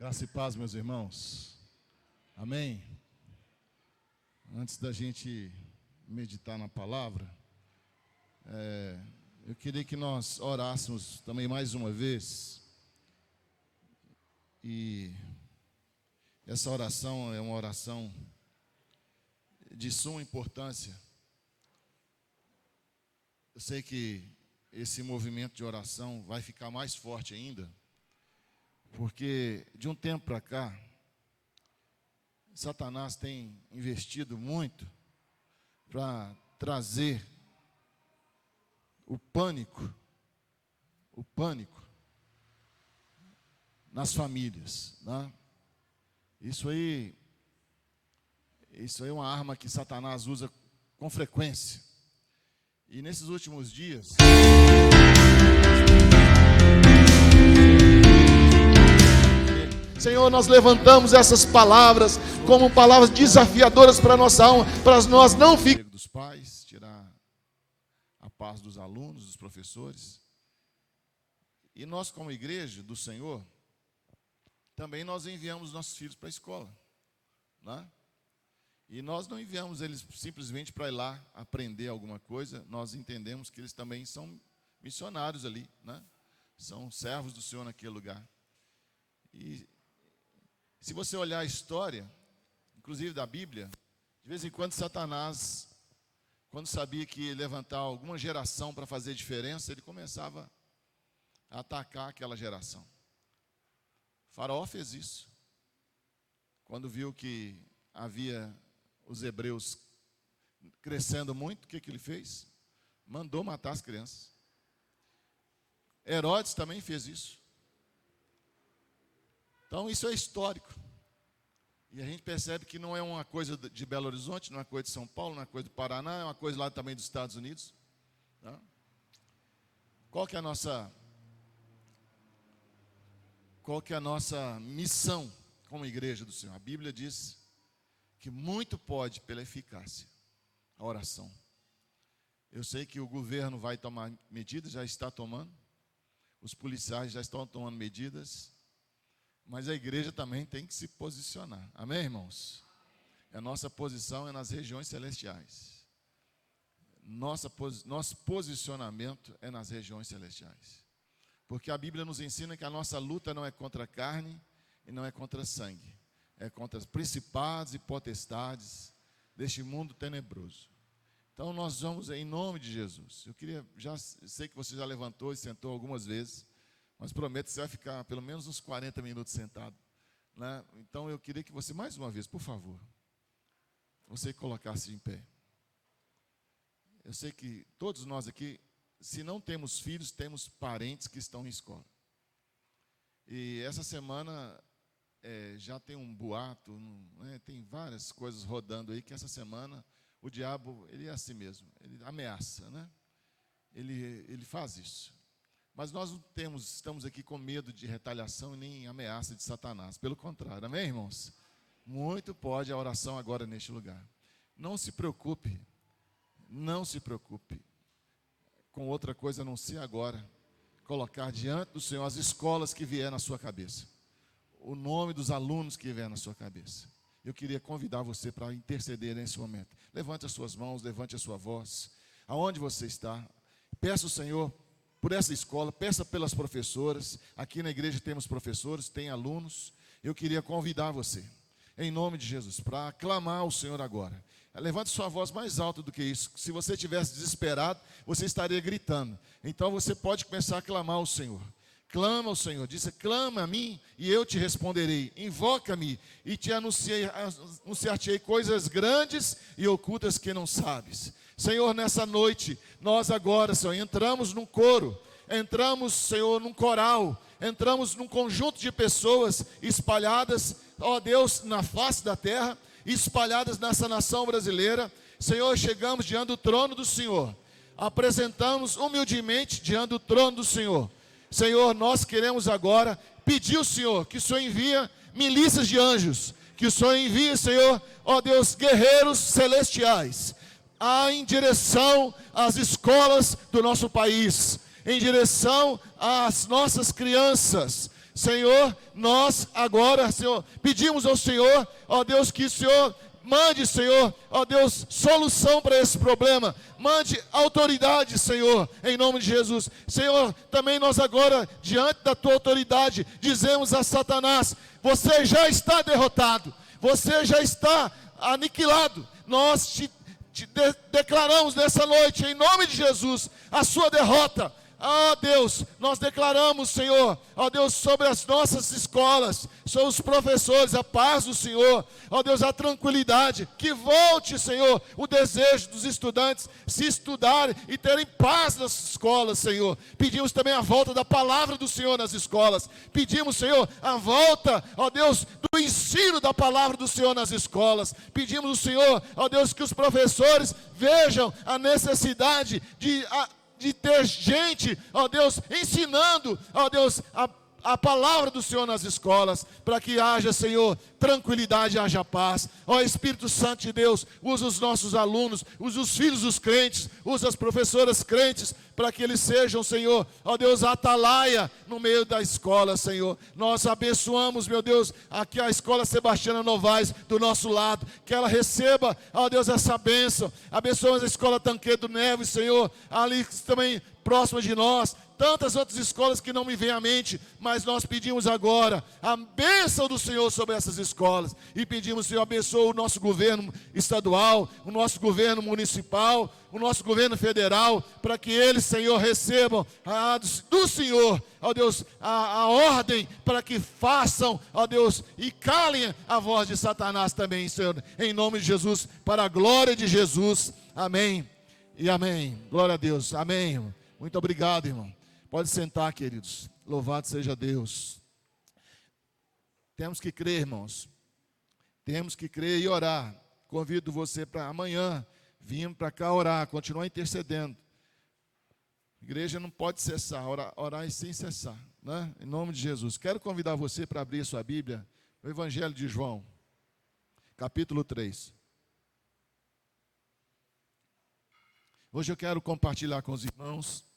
Graça e paz, meus irmãos. Amém? Antes da gente meditar na palavra, eu queria que nós orássemos também mais uma vez. E essa oração é uma oração de suma importância. Eu sei que esse movimento de oração vai ficar mais forte ainda, porque de um tempo para cá, Satanás tem investido muito para trazer o pânico nas famílias, né? Isso aí é uma arma que Satanás usa com frequência. E nesses últimos dias, Senhor, nós levantamos essas palavras como palavras desafiadoras para a nossa alma, para nós não ficarmos dos pais, tirar a paz dos alunos, dos professores. E nós, como igreja do Senhor, também nós enviamos nossos filhos para a escola, né? E nós não enviamos eles simplesmente para ir lá aprender alguma coisa. Nós entendemos que eles também são missionários ali, né? São servos do Senhor naquele lugar. E se você olhar a história, inclusive da Bíblia, de vez em quando Satanás, quando sabia que ia levantar alguma geração para fazer diferença, ele começava a atacar aquela geração. Faraó fez isso. Quando viu que havia os hebreus crescendo muito, o que ele fez? Mandou matar as crianças. Herodes também fez isso. Então isso é histórico. E a gente percebe que não é uma coisa de Belo Horizonte, não é uma coisa de São Paulo, não é uma coisa do Paraná, é uma coisa lá também dos Estados Unidos. Tá? Qual que é a nossa missão como igreja do Senhor? A Bíblia diz que muito pode pela eficácia a oração. Eu sei que o governo vai tomar medidas, já está tomando, os policiais já estão tomando medidas, mas a igreja também tem que se posicionar. Amém, irmãos? A nossa posição é nas regiões celestiais. Nosso posicionamento é nas regiões celestiais. Porque a Bíblia nos ensina que a nossa luta não é contra a carne e não é contra sangue. É contra os principados e potestades deste mundo tenebroso. Então nós vamos em nome de Jesus. Sei que você já levantou e sentou algumas vezes, mas prometo que você vai ficar pelo menos uns 40 minutos sentado, né? Então eu queria que você, mais uma vez, por favor, você colocasse em pé. Eu sei que todos nós aqui, se não temos filhos, temos parentes que estão em escola. E essa semana já tem um boato, né? Tem várias coisas rodando aí, que essa semana o diabo, ele é assim mesmo, ele ameaça, né? Ele faz isso. Mas nós não estamos aqui com medo de retaliação e nem ameaça de Satanás. Pelo contrário, amém, irmãos? Muito pode a oração agora neste lugar. Não se preocupe com outra coisa a não ser agora colocar diante do Senhor as escolas que vier na sua cabeça, o nome dos alunos que vier na sua cabeça. Eu queria convidar você para interceder nesse momento. Levante as suas mãos, levante a sua voz. Aonde você está, peça ao Senhor por essa escola, peça pelas professoras. Aqui na igreja temos professores, tem alunos. Eu queria convidar você, em nome de Jesus, para aclamar ao Senhor agora. Levante sua voz mais alta do que isso. Se você estivesse desesperado, você estaria gritando. Então você pode começar a clamar ao Senhor. Clama ao Senhor, diz: clama a mim e eu te responderei. Invoca-me e te anunciar-te-ei coisas grandes e ocultas que não sabes. Senhor, nessa noite, nós agora, Senhor, entramos num coro, entramos, Senhor, num coral, entramos num conjunto de pessoas espalhadas, ó Deus, na face da terra, espalhadas nessa nação brasileira. Senhor, chegamos diante do trono do Senhor, apresentamos humildemente diante do trono do Senhor. Senhor, nós queremos agora pedir ao Senhor que o Senhor envia milícias de anjos, que o Senhor envie, Senhor, ó Deus, guerreiros celestiais, em direção às escolas do nosso país, em direção às nossas crianças. Senhor, nós agora, Senhor, pedimos ao Senhor, ó Deus, que o Senhor mande, Senhor, ó Deus, solução para esse problema. Mande autoridade, Senhor, em nome de Jesus. Senhor, também nós agora, diante da tua autoridade, dizemos a Satanás: você já está derrotado, você já está aniquilado. Nós te declaramos nessa noite, em nome de Jesus, a sua derrota. Ah, Deus, nós declaramos, Senhor, ó Deus, sobre as nossas escolas, sobre os professores, a paz do Senhor, ó Deus, a tranquilidade, que volte, Senhor, o desejo dos estudantes se estudarem e terem paz nas escolas, Senhor. Pedimos também a volta da palavra do Senhor nas escolas. Pedimos, Senhor, a volta, ó Deus, do ensino da palavra do Senhor nas escolas. Pedimos ao Senhor, ó Deus, que os professores vejam a necessidade de ter gente, ó Deus, ensinando, ó Deus, a palavra do Senhor nas escolas, para que haja, Senhor, tranquilidade, haja paz. Ó Espírito Santo de Deus, usa os nossos alunos, usa os filhos dos crentes, usa as professoras crentes, para que eles sejam, Senhor, ó Deus, a atalaia no meio da escola, Senhor. Nós abençoamos, meu Deus, aqui a escola Sebastiana Novaes, do nosso lado, que ela receba, ó Deus, essa bênção. Abençoamos a escola Tanquedo Neves, Senhor, ali também próxima de nós. Tantas outras escolas que não me vêm à mente, mas nós pedimos agora a bênção do Senhor sobre essas escolas. E pedimos, Senhor, abençoe o nosso governo estadual, o nosso governo municipal, o nosso governo federal, para que eles, Senhor, recebam do Senhor, ó Deus, a ordem para que façam, ó Deus, e calem a voz de Satanás também, Senhor, em nome de Jesus, para a glória de Jesus. Amém e amém. Glória a Deus. Amém, irmão. Muito obrigado, irmão. Pode sentar, queridos. Louvado seja Deus. Temos que crer, irmãos. Temos que crer e orar. Convido você para amanhã vir para cá orar, continuar intercedendo. A igreja não pode cessar, orar sem cessar, né? Em nome de Jesus. Quero convidar você para abrir sua Bíblia, no Evangelho de João, capítulo 3. Hoje eu quero compartilhar com os irmãos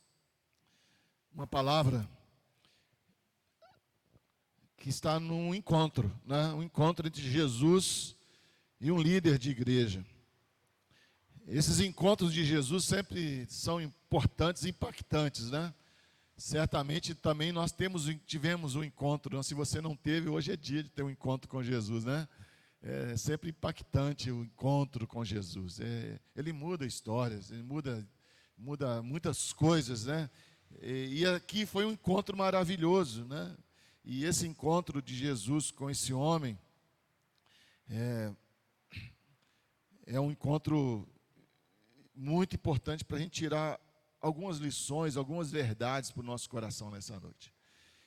uma palavra que está num encontro, né? Um encontro entre Jesus e um líder de igreja. Esses encontros de Jesus sempre são importantes e impactantes, né? Certamente também nós tivemos um encontro, se você não teve, hoje é dia de ter um encontro com Jesus, né? É sempre impactante o encontro com Jesus. Ele muda histórias, ele muda muitas coisas, né? E aqui foi um encontro maravilhoso, né? E esse encontro de Jesus com esse homem é um encontro muito importante para a gente tirar algumas lições, algumas verdades para o nosso coração nessa noite.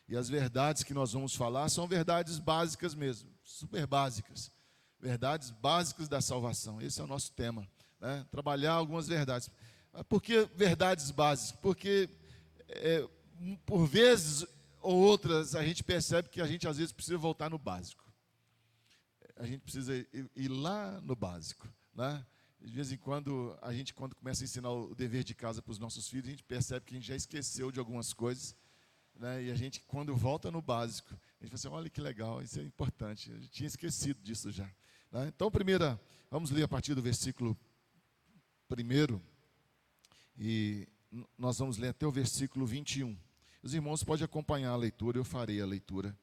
E as verdades que nós vamos falar são verdades básicas mesmo, super básicas. Verdades básicas da salvação. Esse é o nosso tema, né? Trabalhar algumas verdades. Por que verdades básicas? Porque por vezes ou outras a gente percebe que a gente às vezes precisa voltar no básico. A gente precisa ir lá no básico, né? De vez em quando a gente, quando começa a ensinar o dever de casa para os nossos filhos, a gente percebe que a gente já esqueceu de algumas coisas, né? E a gente, quando volta no básico, a gente fala assim: olha que legal, isso é importante, eu tinha esquecido disso já, né? Então, vamos ler a partir do versículo 1, e nós vamos ler até o versículo 21. Os irmãos podem acompanhar a leitura, eu farei a leitura.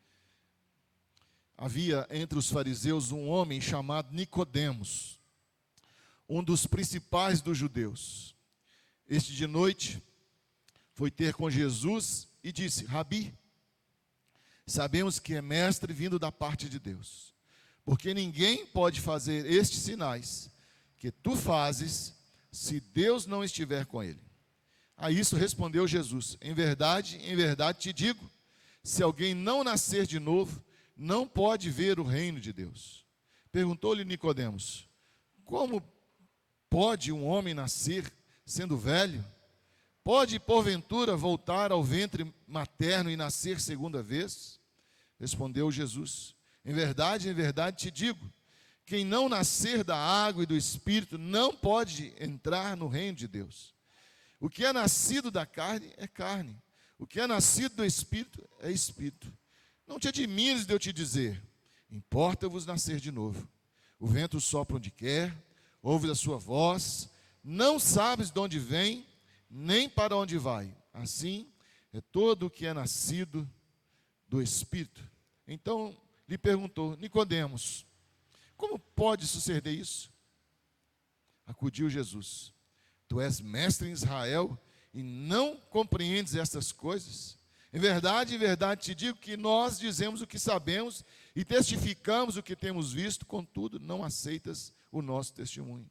Havia entre os fariseus um homem chamado Nicodemos, um dos principais dos judeus. Este de noite foi ter com Jesus e disse: Rabi, sabemos que é mestre vindo da parte de Deus, porque ninguém pode fazer estes sinais que tu fazes se Deus não estiver com ele. A isso respondeu Jesus: em verdade te digo, se alguém não nascer de novo, não pode ver o reino de Deus. Perguntou-lhe Nicodemos: como pode um homem nascer sendo velho? Pode, porventura, voltar ao ventre materno e nascer segunda vez? Respondeu Jesus: em verdade te digo, quem não nascer da água e do Espírito não pode entrar no reino de Deus. O que é nascido da carne é carne, o que é nascido do Espírito é Espírito. Não te admires de eu te dizer, importa-vos nascer de novo. O vento sopra onde quer, ouves a sua voz, não sabes de onde vem, nem para onde vai. Assim é todo o que é nascido do Espírito. Então lhe perguntou, Nicodemos, como pode suceder isso? Acudiu Jesus, tu és mestre em Israel e não compreendes estas coisas? Em verdade te digo que nós dizemos o que sabemos e testificamos o que temos visto, contudo não aceitas o nosso testemunho.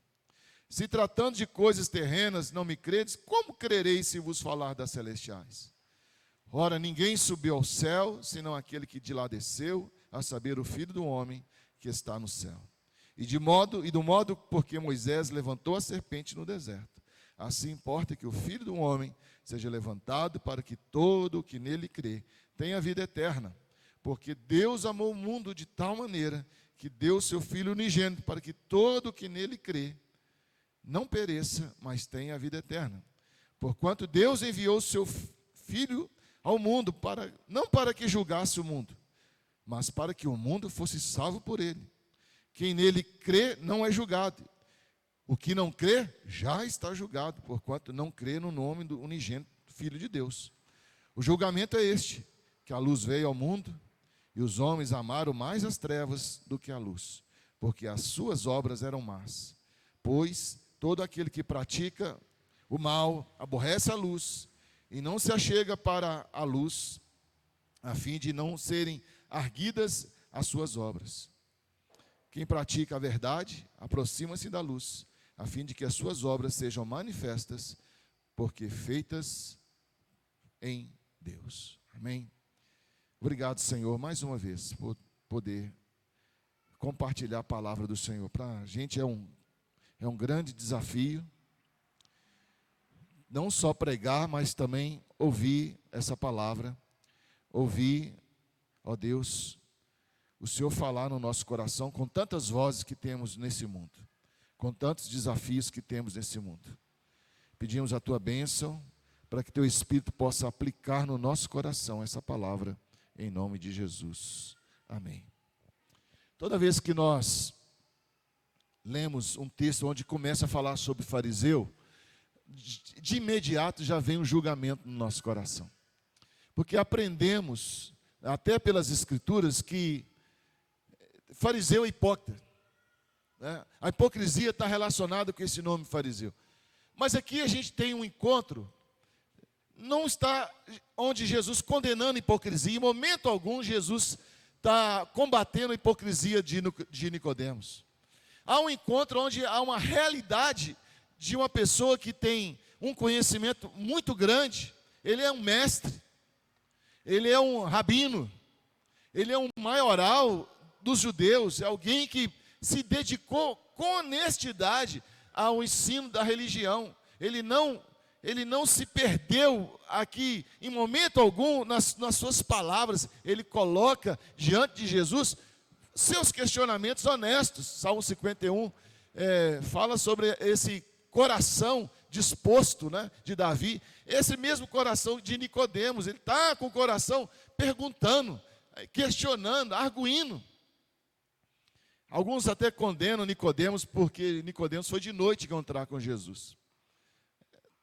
Se tratando de coisas terrenas não me credes, como crereis se vos falar das celestiais? Ora, ninguém subiu ao céu, senão aquele que de lá desceu, a saber, o Filho do homem que está no céu. E do modo porque Moisés levantou a serpente no deserto, assim importa que o Filho do homem seja levantado para que todo o que nele crê tenha vida eterna. Porque Deus amou o mundo de tal maneira que deu o seu Filho unigênito para que todo o que nele crê não pereça, mas tenha a vida eterna. Porquanto Deus enviou o seu Filho ao mundo, não para que julgasse o mundo, mas para que o mundo fosse salvo por ele. Quem nele crê não é julgado. O que não crê já está julgado, porquanto não crê no nome do unigênito Filho de Deus. O julgamento é este, que a luz veio ao mundo, e os homens amaram mais as trevas do que a luz, porque as suas obras eram más. Pois todo aquele que pratica o mal aborrece a luz, e não se achega para a luz, a fim de não serem arguidas as suas obras. Quem pratica a verdade, aproxima-se da luz, a fim de que as suas obras sejam manifestas, porque feitas em Deus. Amém? Obrigado, Senhor, mais uma vez, por poder compartilhar a palavra do Senhor. Para a gente é um grande desafio, não só pregar, mas também ouvir essa palavra, ouvir, ó Deus, o Senhor falar no nosso coração com tantas vozes que temos nesse mundo, com tantos desafios que temos nesse mundo. Pedimos a Tua bênção para que Teu Espírito possa aplicar no nosso coração essa palavra, em nome de Jesus. Amém. Toda vez que nós lemos um texto onde começa a falar sobre fariseu, de imediato já vem um julgamento no nosso coração. Porque aprendemos, até pelas Escrituras, que fariseu é hipócrita, né? A hipocrisia está relacionada com esse nome fariseu. Mas aqui a gente tem um encontro, não está onde Jesus condenando a hipocrisia, em momento algum Jesus está combatendo a hipocrisia de Nicodemos. Há um encontro onde há uma realidade de uma pessoa que tem um conhecimento muito grande. Ele é um mestre, ele é um rabino, ele é um maioral dos judeus, é alguém que se dedicou com honestidade ao ensino da religião. Ele não se perdeu aqui em momento algum nas suas palavras. Ele coloca diante de Jesus seus questionamentos honestos. Salmo 51 fala sobre esse coração disposto, né, de Davi. Esse mesmo coração de Nicodemos, ele está com o coração perguntando, questionando, arguindo. Alguns até condenam Nicodemos porque Nicodemos foi de noite encontrar com Jesus.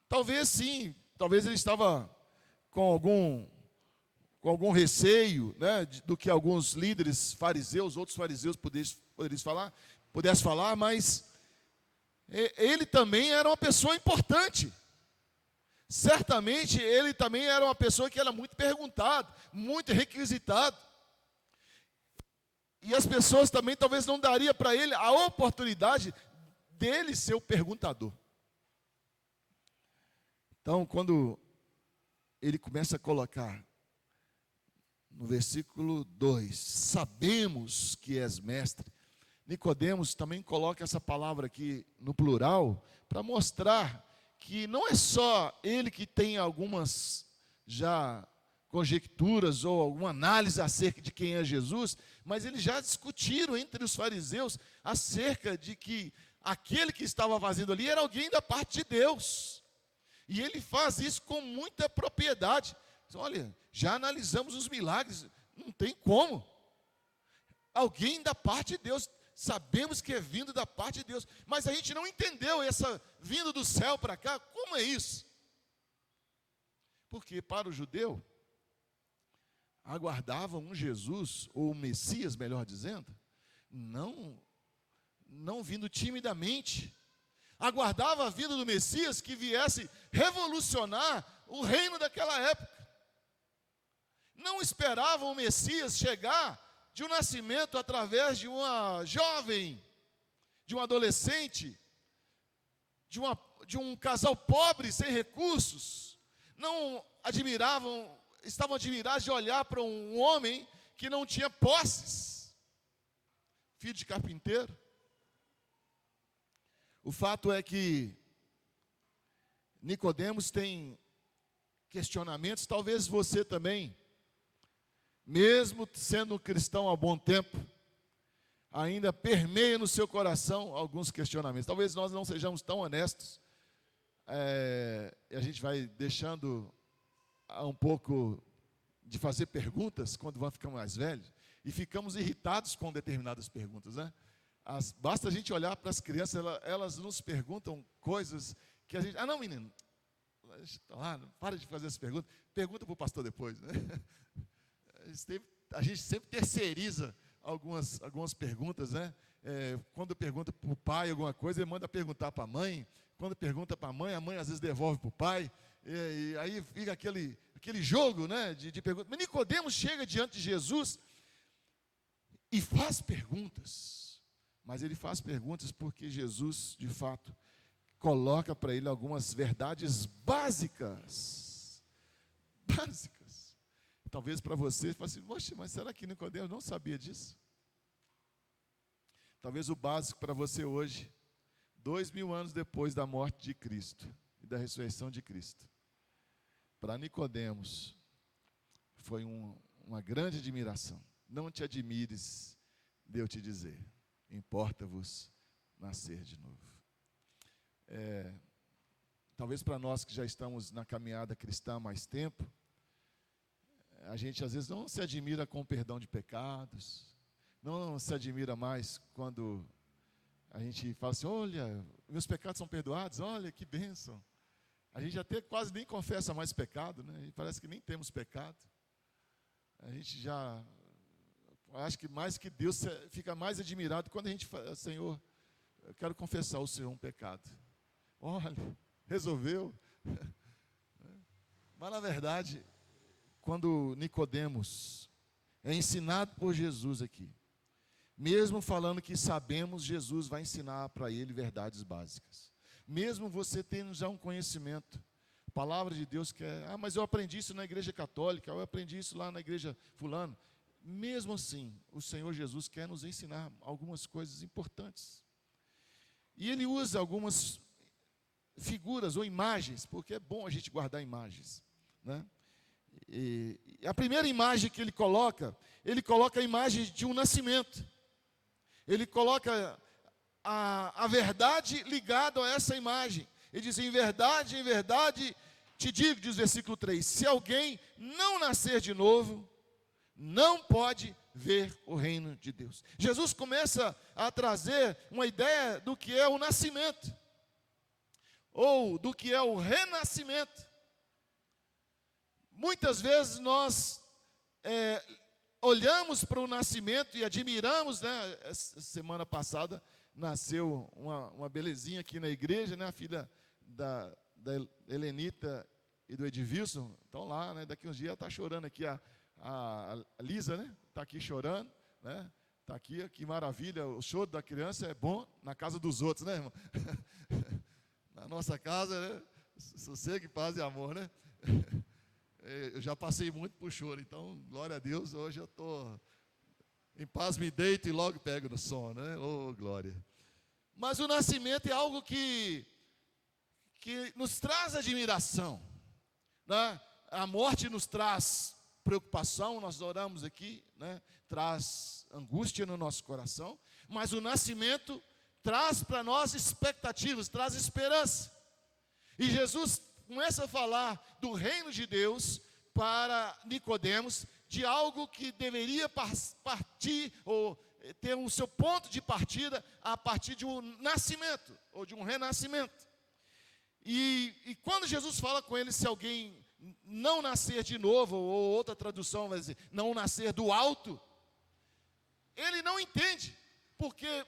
Talvez sim, talvez ele estava com algum receio, né, do que alguns líderes fariseus, outros fariseus pudessem falar, mas ele também era uma pessoa importante. Certamente ele também era uma pessoa que era muito perguntado, muito requisitado. E as pessoas também talvez não dariam para ele a oportunidade dele ser o perguntador. Então, quando ele começa a colocar no versículo 2, sabemos que és mestre, Nicodemos também coloca essa palavra aqui no plural, para mostrar que não é só ele que tem algumas já conjecturas ou alguma análise acerca de quem é Jesus, mas eles já discutiram entre os fariseus acerca de que aquele que estava fazendo ali era alguém da parte de Deus. E ele faz isso com muita propriedade. Olha, já analisamos os milagres, Não tem como. Alguém da parte de Deus. Sabemos que é vindo da parte de Deus. Mas a gente não entendeu essa vindo do céu para cá. Como é isso? Porque para o judeu, aguardavam um Jesus, ou um Messias, melhor dizendo, não vindo timidamente. Aguardava a vinda do Messias que viesse revolucionar o reino daquela época. Não esperavam o Messias chegar de um nascimento através de uma jovem, de um adolescente, de um casal pobre, sem recursos. Não admiravam, estavam admirados de olhar para um homem que não tinha posses, filho de carpinteiro. O fato é que Nicodemos tem questionamentos, talvez você também, mesmo sendo cristão há bom tempo, ainda permeia no seu coração alguns questionamentos. Talvez nós não sejamos tão honestos, e a gente vai deixando um pouco de fazer perguntas quando vamos ficar mais velhos, e ficamos irritados com determinadas perguntas, né? Basta a gente olhar para as crianças, elas nos perguntam coisas que a gente... não, menino, para de fazer essas perguntas, pergunta para o pastor depois, né? A gente sempre terceiriza algumas perguntas, né? Quando pergunta para o pai alguma coisa, ele manda perguntar para a mãe. Quando pergunta para a mãe às vezes devolve para o pai. E aí fica aquele jogo, né, de perguntas. Mas Nicodemos chega diante de Jesus e faz perguntas. Mas ele faz perguntas porque Jesus, de fato, coloca para ele algumas verdades básicas. Básicas. Talvez para você, fale assim, poxa, mas será que Nicodemos não sabia disso? Talvez o básico para você hoje, 2000 anos depois da morte de Cristo e da ressurreição de Cristo, para Nicodemos foi uma grande admiração. Não te admires de eu te dizer, importa-vos nascer de novo. Talvez para nós que já estamos na caminhada cristã há mais tempo, a gente às vezes não se admira com o perdão de pecados, não se admira mais quando a gente fala assim, olha, meus pecados são perdoados, olha que bênção. A gente até quase nem confessa mais pecado, né? E parece que nem temos pecado. A gente já, acho que mais que Deus fica mais admirado quando a gente fala, Senhor, eu quero confessar ao Senhor um pecado. Olha, resolveu. Mas na verdade, quando Nicodemos é ensinado por Jesus aqui, mesmo falando que sabemos, Jesus vai ensinar para ele verdades básicas. Mesmo você tendo já um conhecimento, a palavra de Deus que mas eu aprendi isso na igreja católica, eu aprendi isso lá na igreja fulano. Mesmo assim, o Senhor Jesus quer nos ensinar algumas coisas importantes. E ele usa algumas figuras ou imagens, porque é bom a gente guardar imagens, né? E a primeira imagem que ele coloca a imagem de um nascimento. Ele coloca a verdade ligada a essa imagem. Ele diz, em verdade te digo, diz o versículo 3, se alguém não nascer de novo, não pode ver o reino de Deus. Jesus começa a trazer uma ideia do que é o nascimento, ou do que é o renascimento. Muitas vezes nós olhamos para o nascimento e admiramos, né? Essa semana passada nasceu uma belezinha aqui na igreja, né? A filha da Helenita e do Edvilson estão lá, né? Daqui uns dias ela está chorando aqui, a Lisa, né? Está aqui chorando, né? Está aqui, que maravilha, o choro da criança é bom na casa dos outros, né, irmão? Na nossa casa, né? Sossego, paz e amor, né? Eu já passei muito por choro, então, glória a Deus, hoje eu estou em paz, me deito e logo pego no sono, né? Oh, glória. Mas o nascimento é algo que nos traz admiração, né? A morte nos traz preocupação, nós oramos aqui, né? Traz angústia no nosso coração, mas o nascimento traz para nós expectativas, traz esperança. E Jesus começa a falar do reino de Deus para Nicodemos, de algo que deveria partir, ou ter o seu ponto de partida a partir de um nascimento, ou de um renascimento. E quando Jesus fala com ele, se alguém não nascer de novo, ou outra tradução vai dizer, não nascer do alto, ele não entende, porque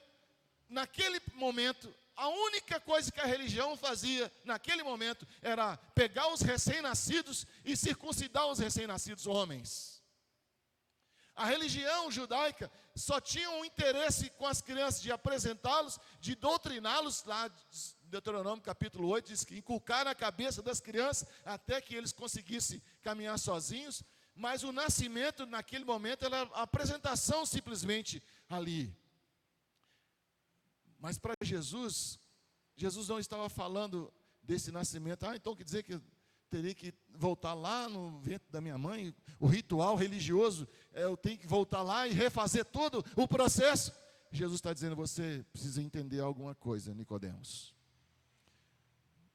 naquele momento, a única coisa que a religião fazia naquele momento era pegar os recém-nascidos e circuncidar os recém-nascidos homens. A religião judaica só tinha um interesse com as crianças de apresentá-los, de doutriná-los, lá Deuteronômio capítulo 8 diz que inculcar na cabeça das crianças até que eles conseguissem caminhar sozinhos, mas o nascimento naquele momento era a apresentação simplesmente ali. Mas para Jesus, Jesus não estava falando desse nascimento. Então quer dizer que eu teria que voltar lá no ventre da minha mãe, o ritual religioso, eu tenho que voltar lá e refazer todo o processo. Jesus está dizendo, você precisa entender alguma coisa, Nicodemos.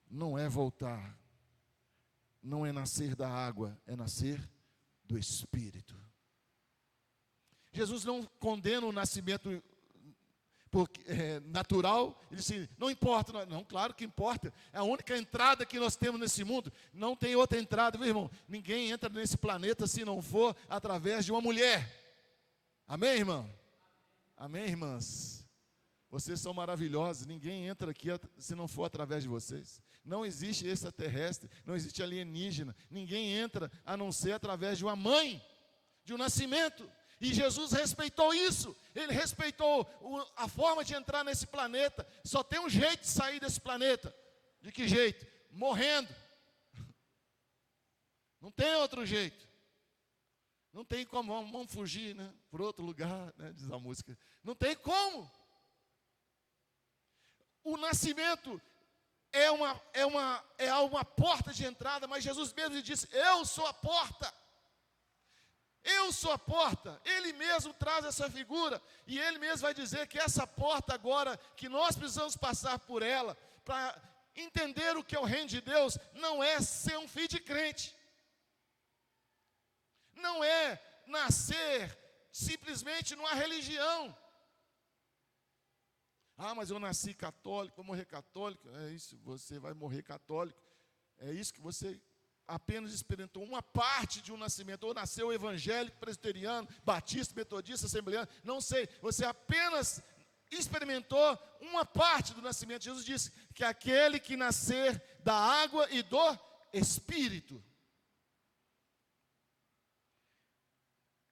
Não é voltar, não é nascer da água, é nascer do Espírito. Jesus não condena o nascimento natural, ele disse, não importa, não, claro que importa, é a única entrada que nós temos nesse mundo, não tem outra entrada, meu irmão, ninguém entra nesse planeta se não for através de uma mulher, amém, irmão? Amém, irmãs? Vocês são maravilhosos, ninguém entra aqui se não for através de vocês. Não existe extraterrestre, não existe alienígena, ninguém entra a não ser através de uma mãe, de um nascimento. E Jesus respeitou isso, ele respeitou a forma de entrar nesse planeta. Só tem um jeito de sair desse planeta. De que jeito? Morrendo. Não tem outro jeito. Não tem como, vamos fugir, né, por outro lugar, né, diz a música. Não tem como. O nascimento é uma porta de entrada, mas Jesus mesmo disse, eu sou a porta. Eu sou a porta. Ele mesmo traz essa figura, e ele mesmo vai dizer que essa porta agora, que nós precisamos passar por ela, para entender o que é o reino de Deus, não é ser um filho de crente. Não é nascer simplesmente numa religião. Mas eu nasci católico, vou morrer católico. É isso, você vai morrer católico. É isso que você apenas experimentou uma parte de um nascimento. Ou nasceu evangélico, presbiteriano, batista, metodista, assembleano. Não sei, você apenas experimentou uma parte do nascimento. Jesus disse que aquele que nascer da água e do Espírito.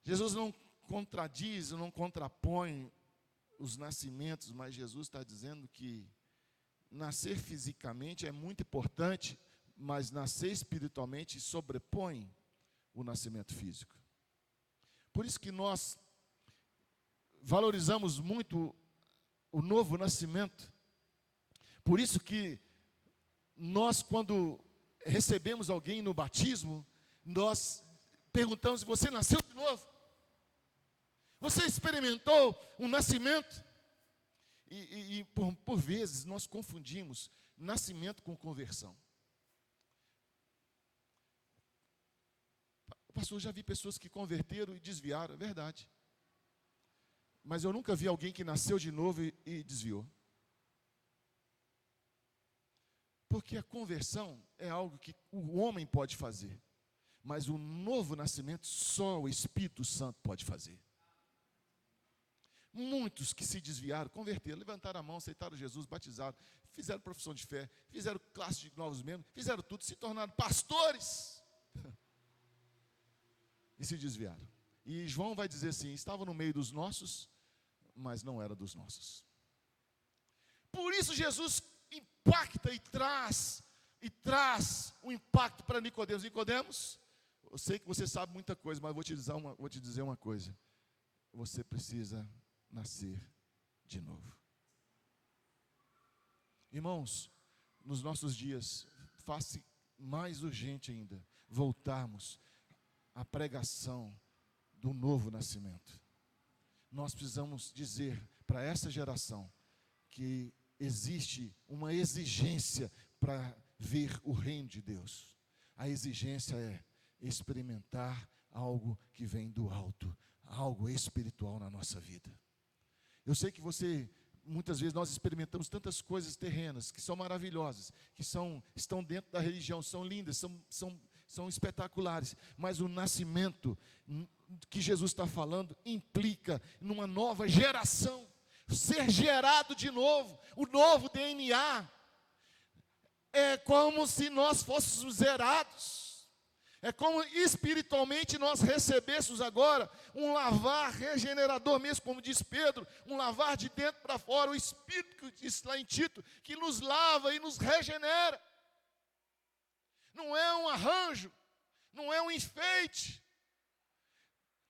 Jesus não contradiz, não contrapõe os nascimentos, mas Jesus está dizendo que nascer fisicamente é muito importante, mas nascer espiritualmente sobrepõe o nascimento físico. Por isso que nós valorizamos muito o novo nascimento. Por isso que nós, quando recebemos alguém no batismo, nós perguntamos, você nasceu de novo? Você experimentou um nascimento? E por vezes nós confundimos nascimento com conversão. Pastor, eu já vi pessoas que converteram e desviaram, é verdade. Mas eu nunca vi alguém que nasceu de novo e desviou. Porque a conversão é algo que o homem pode fazer. Mas o novo nascimento só o Espírito Santo pode fazer. Muitos que se desviaram, converteram, levantaram a mão, aceitaram Jesus, batizaram, fizeram profissão de fé, fizeram classe de novos membros, fizeram tudo, se tornaram pastores. E se desviaram. E João vai dizer assim, estava no meio dos nossos, mas não era dos nossos. Por isso Jesus impacta e traz um impacto para Nicodemos. Nicodemos, eu sei que você sabe muita coisa, mas vou te dizer uma coisa. Você precisa nascer de novo. Irmãos, nos nossos dias, faz mais urgente ainda voltarmos à pregação do novo nascimento. Nós precisamos dizer para essa geração que existe uma exigência para ver o reino de Deus. A exigência é experimentar algo que vem do alto, algo espiritual na nossa vida. Eu sei que muitas vezes nós experimentamos tantas coisas terrenas que são maravilhosas, que estão dentro da religião, são lindas, são espetaculares, mas o nascimento que Jesus está falando implica numa nova geração, ser gerado de novo, o novo DNA. É como se nós fôssemos zerados. É como espiritualmente nós recebêssemos agora um lavar regenerador mesmo, como diz Pedro, um lavar de dentro para fora, o Espírito que diz lá em Tito, que nos lava e nos regenera. Não é um arranjo, não é um enfeite.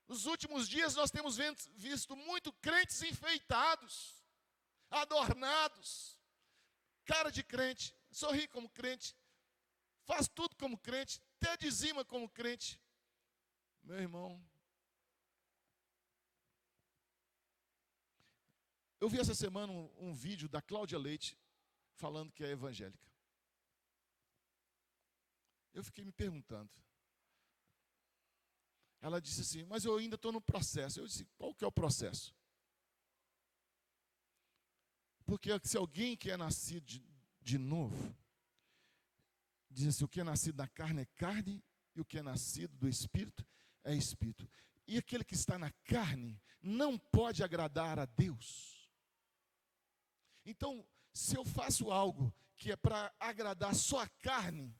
Nos últimos dias nós temos visto muito crentes enfeitados, adornados, cara de crente, sorri como crente, faz tudo como crente, até dizima como crente. Meu irmão, eu vi essa semana um vídeo da Cláudia Leite falando que é evangélica. Eu fiquei me perguntando. Ela disse assim, mas eu ainda estou no processo. Eu disse, qual que é o processo? Porque se alguém que é nascido de novo, diz assim, o que é nascido da carne é carne, e o que é nascido do Espírito é Espírito. E aquele que está na carne não pode agradar a Deus. Então, se eu faço algo que é para agradar só a carne,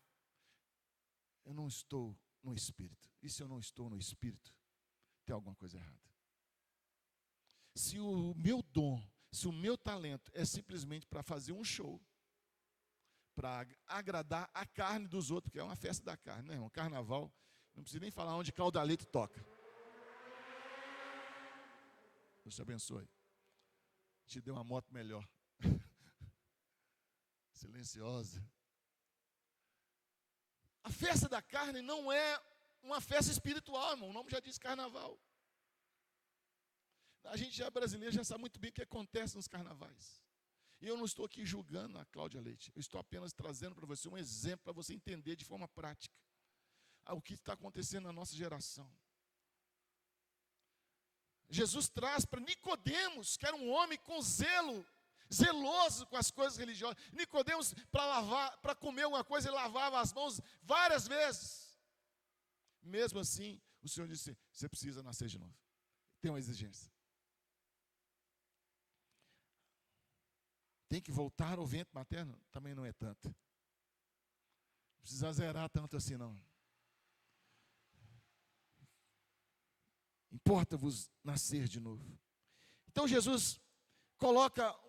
eu não estou no Espírito. E se eu não estou no Espírito, tem alguma coisa errada. Se o meu dom, se o meu talento é simplesmente para fazer um show, para agradar a carne dos outros, porque é uma festa da carne, né, irmão? Carnaval, não precisa nem falar onde Caudalito toca. Deus te abençoe. Te dê uma moto melhor. Silenciosa. A festa da carne não é uma festa espiritual, irmão. O nome já diz carnaval. A gente já é brasileiro, já sabe muito bem o que acontece nos carnavais. E eu não estou aqui julgando a Cláudia Leite. Eu estou apenas trazendo para você um exemplo para você entender de forma prática o que está acontecendo na nossa geração. Jesus traz para Nicodemos, que era um homem com zelo, zeloso com as coisas religiosas. Nicodemos, para comer alguma coisa, ele lavava as mãos várias vezes. Mesmo assim, o Senhor disse, você precisa nascer de novo. Tem uma exigência. Tem que voltar ao ventre materno? Também não é tanto. Não precisa zerar tanto assim, não. Importa-vos nascer de novo. Então Jesus coloca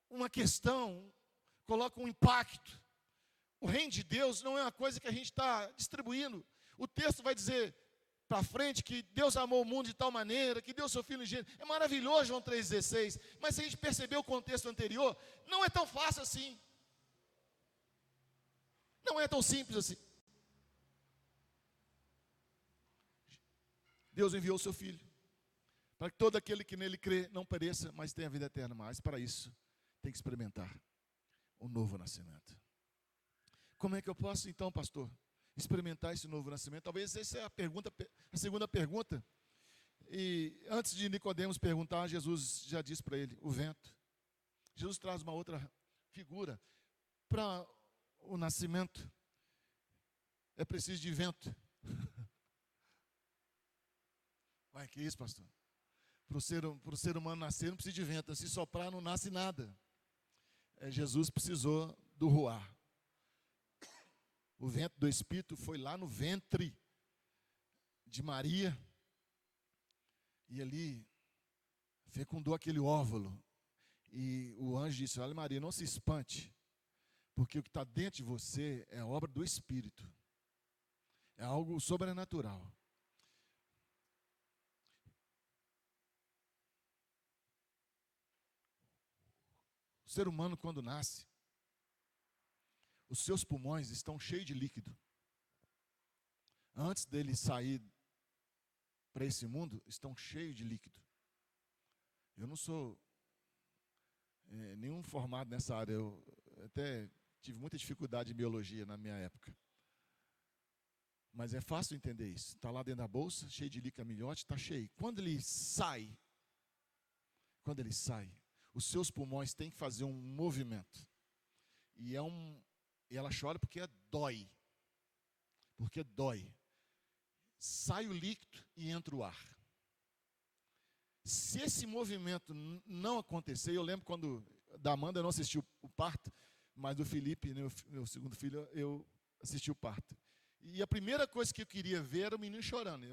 uma questão, coloca um impacto. O reino de Deus não é uma coisa que a gente está distribuindo. O texto vai dizer para frente que Deus amou o mundo de tal maneira, que deu seu Filho unigênito. É maravilhoso João 3,16. Mas se a gente perceber o contexto anterior, não é tão fácil assim. Não é tão simples assim. Deus enviou o seu Filho, para que todo aquele que nele crê não pereça, mas tenha vida eterna. Mas para isso, tem que experimentar o novo nascimento. Como é que eu posso então, pastor, experimentar esse novo nascimento? Talvez essa é a segunda pergunta. E antes de Nicodemos perguntar, Jesus já disse para ele, o vento. Jesus traz uma outra figura. Para o nascimento, é preciso de vento. Vai, que isso, pastor? Para o ser humano nascer, não precisa de vento. Se soprar, não nasce nada. Jesus precisou do ruar. O vento do Espírito foi lá no ventre de Maria. E ali fecundou aquele óvulo. E o anjo disse, olha Maria, não se espante. Porque o que está dentro de você é obra do Espírito. É algo sobrenatural. O ser humano, quando nasce, os seus pulmões estão cheios de líquido. Antes dele sair para esse mundo, estão cheios de líquido. Eu não sou nenhum formado nessa área. Eu até tive muita dificuldade em biologia na minha época. Mas é fácil entender isso. Está lá dentro da bolsa, cheio de líquido amniótico, está cheio. Quando ele sai, os seus pulmões têm que fazer um movimento. E ela chora porque dói. Porque dói. Sai o líquido e entra o ar. Se esse movimento não acontecer, eu lembro quando da Amanda eu não assisti o parto, mas do Felipe, meu segundo filho, eu assisti o parto. E a primeira coisa que eu queria ver era o menino chorando.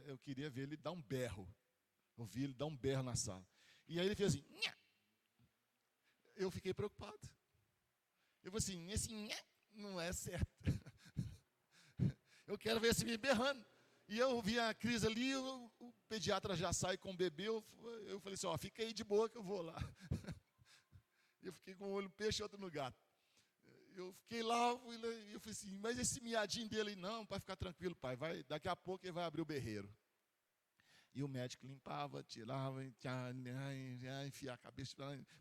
Eu queria ver ele dar um berro. Ouvi ele dar um berro na sala. E aí ele fez assim, nha. Eu fiquei preocupado. Eu falei assim, esse nha não é certo. Eu quero ver esse menino berrando. E eu vi a Cris ali, o pediatra já sai com o bebê, eu falei assim, ó, fica aí de boa que eu vou lá. Eu fiquei com um olho no peixe e outro no gato. Eu fiquei lá, e eu falei assim, mas esse miadinho dele, não, para ficar tranquilo, pai, daqui a pouco ele vai abrir o berreiro. E o médico limpava, tirava, enfiar a cabeça,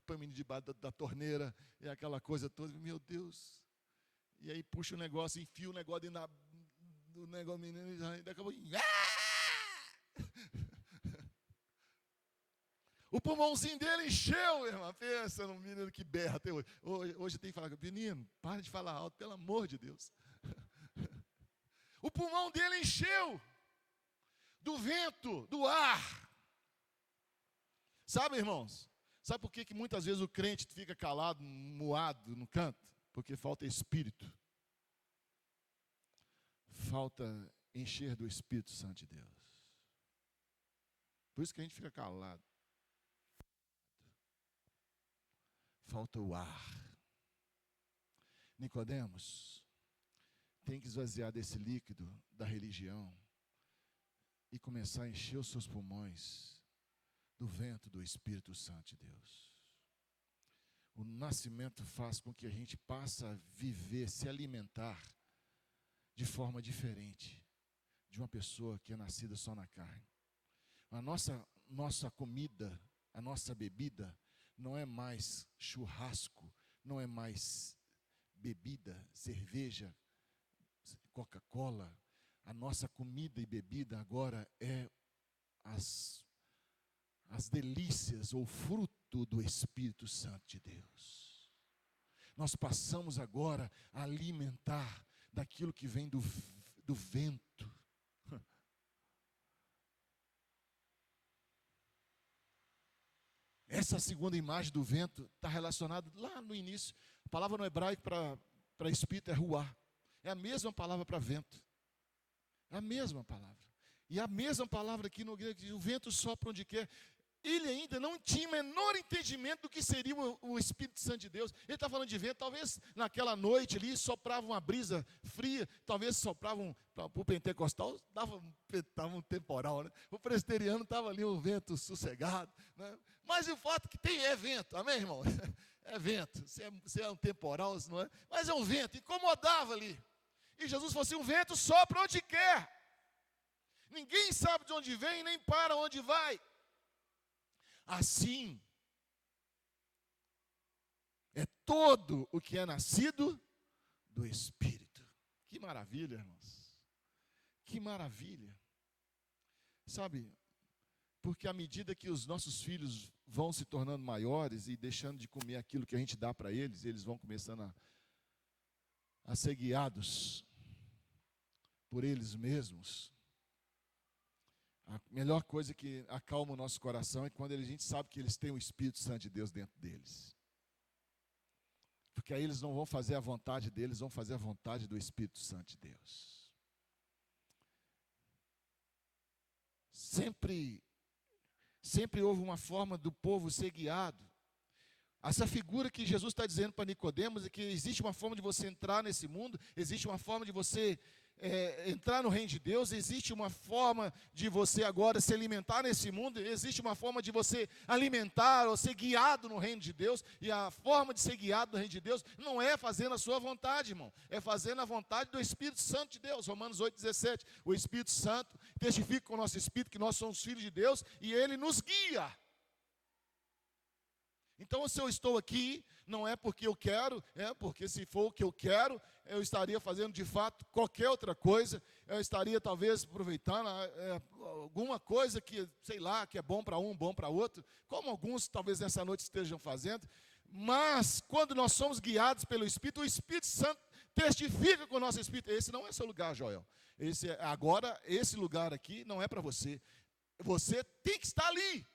põe o menino debaixo da torneira, e aquela coisa toda, meu Deus. E aí puxa o negócio, enfia o negócio dentro do negócio, menino, e daqui a pouco, o pulmãozinho dele encheu, irmão. Pensa num menino que berra até hoje. Hoje eu tenho que falar, menino, para de falar alto, pelo amor de Deus. O pulmão dele encheu do vento, do ar. Sabe, irmãos? Sabe por que muitas vezes o crente fica calado, moado no canto? Porque falta espírito. Falta encher do Espírito Santo de Deus. Por isso que a gente fica calado. Falta o ar. Nicodemos tem que esvaziar desse líquido da religião e começar a encher os seus pulmões do vento do Espírito Santo de Deus. O nascimento faz com que a gente passe a viver, se alimentar de forma diferente de uma pessoa que é nascida só na carne. A nossa comida, a nossa bebida, não é mais churrasco, não é mais bebida, cerveja, Coca-Cola. A nossa comida e bebida agora é as delícias ou fruto do Espírito Santo de Deus. Nós passamos agora a alimentar daquilo que vem do vento. Essa segunda imagem do vento está relacionada lá no início. A palavra no hebraico para espírito é ruá. É a mesma palavra para vento. É a mesma palavra. E a mesma palavra aqui no grego, o vento sopra onde quer. Ele ainda não tinha o menor entendimento do que seria o Espírito Santo de Deus. Ele está falando de vento, talvez naquela noite ali soprava uma brisa fria, talvez soprava para o pentecostal, dava um temporal, né? O presbiteriano estava ali um vento sossegado, né? Mas o fato que tem é vento, amém, irmão? É vento, se é um temporal, se não é, mas é um vento, incomodava ali. E Jesus falou assim, o vento sopra onde quer. Ninguém sabe de onde vem, nem para onde vai. Assim, é todo o que é nascido do Espírito. Que maravilha, irmãos. Que maravilha. Sabe, porque à medida que os nossos filhos vão se tornando maiores e deixando de comer aquilo que a gente dá para eles, eles vão começando a ser guiados por eles mesmos. A melhor coisa que acalma o nosso coração é quando a gente sabe que eles têm o Espírito Santo de Deus dentro deles. Porque aí eles não vão fazer a vontade deles, vão fazer a vontade do Espírito Santo de Deus. Sempre houve uma forma do povo ser guiado. Essa figura que Jesus está dizendo para Nicodemos é que existe uma forma de você entrar nesse mundo, existe uma forma de você entrar no reino de Deus, existe uma forma de você agora se alimentar nesse mundo, existe uma forma de você alimentar ou ser guiado no reino de Deus, e a forma de ser guiado no reino de Deus não é fazendo a sua vontade, irmão, é fazendo a vontade do Espírito Santo de Deus. Romanos 8,17, o Espírito Santo testifica com o nosso espírito que nós somos filhos de Deus, e Ele nos guia. Então, se eu estou aqui, não é porque eu quero, é porque se for o que eu quero, eu estaria fazendo de fato qualquer outra coisa. eu estaria talvez aproveitando alguma coisa que, sei lá, que é bom para um, bom para outro, como alguns talvez nessa noite estejam fazendo. Mas, quando nós somos guiados pelo Espírito, o Espírito Santo testifica com o nosso Espírito. Esse não é seu lugar, Joel. Agora, esse lugar aqui não é para você. Você tem que estar ali.